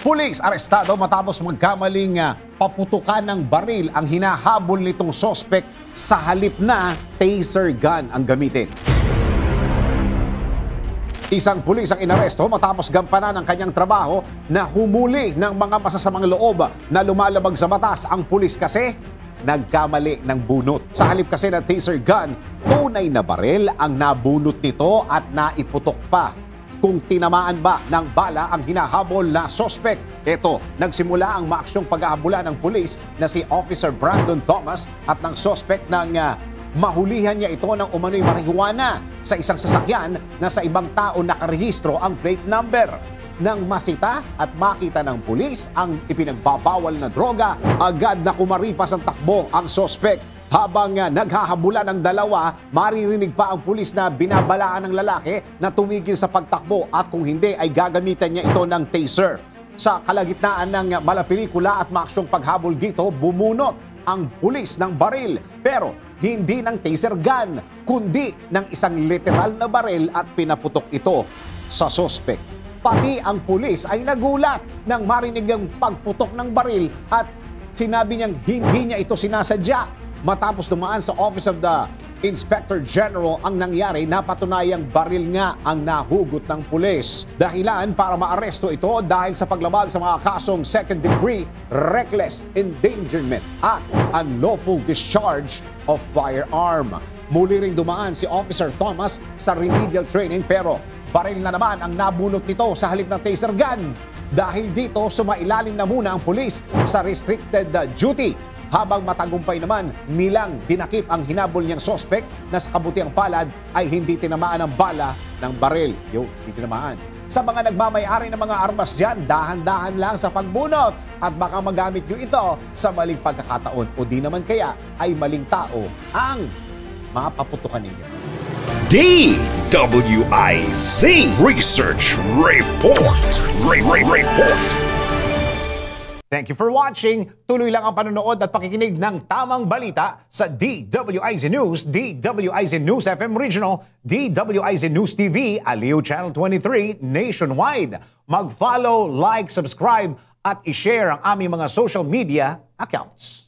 Pulis arestado matapos magkamaling paputukan ng baril ang hinahabol nitong sospek sa halip na taser gun ang gamitin. Isang pulis ang inaresto matapos gampanan ang kanyang trabaho na humuli ng mga masasamang loob na lumalabag sa batas. Ang pulis kasi nagkamali ng bunot. Sa halip kasi ng taser gun, tunay na baril ang nabunot nito at naiputok pa. Kung tinamaan ba ng bala ang hinahabol na sospek. Ito, nagsimula ang maaksyong pag-ahabula ng pulis na si Officer Brandon Thomas at ng sospek ng mahulihan niya ito ng umano'y marihuana sa isang sasakyan na sa ibang tao nakarehistro ang plate number. Nang masita at makita ng pulis ang ipinagbabawal na droga, agad na kumaripas ang takbo ang sospek. Habang naghahabulan ng dalawa, maririnig pa ang pulis na binabalaan ng lalaki na tumigil sa pagtakbo at kung hindi ay gagamitan niya ito ng taser. Sa kalagitnaan ng malapelikula at maaksyong paghabol dito, bumunot ang pulis ng baril. Pero hindi ng taser gun, kundi ng isang literal na baril at pinaputok ito sa sospek. Pati ang pulis ay nagulat nang marinig ang pagputok ng baril at sinabi niyang hindi niya ito sinasadya. Matapos dumaan sa Office of the Inspector General ang nangyari, napatunayang baril nga ang nahugot ng pulis. Dahilan para maaresto ito dahil sa paglabag sa mga kasong second degree reckless endangerment at unlawful discharge of firearm. Muli ring dumaan si Officer Thomas sa remedial training pero baril na naman ang nabunot nito sa halip ng taser gun. Dahil dito, sumailalim na muna ang pulis sa restricted duty. Habang matagumpay naman nilang dinakip ang hinabol niyang sospek na sa kabutiang palad ay hindi tinamaan ang bala ng baril. Hindi tinamaan. Sa mga nagmamayari ng mga armas dyan, dahan-dahan lang sa pagbunot at baka magamit niyo ito sa maling pagkakataon o di naman kaya ay maling tao ang mapaputukan ninyo. DWIZ Research Report. Report. Thank you for watching. Tuloy lang ang panonood at pakikinig ng tamang balita sa DWIZ News, DWIZ News FM Regional, DWIZ News TV, Aliw Channel 23, nationwide. Mag-follow, like, subscribe at i-share ang aming mga social media accounts.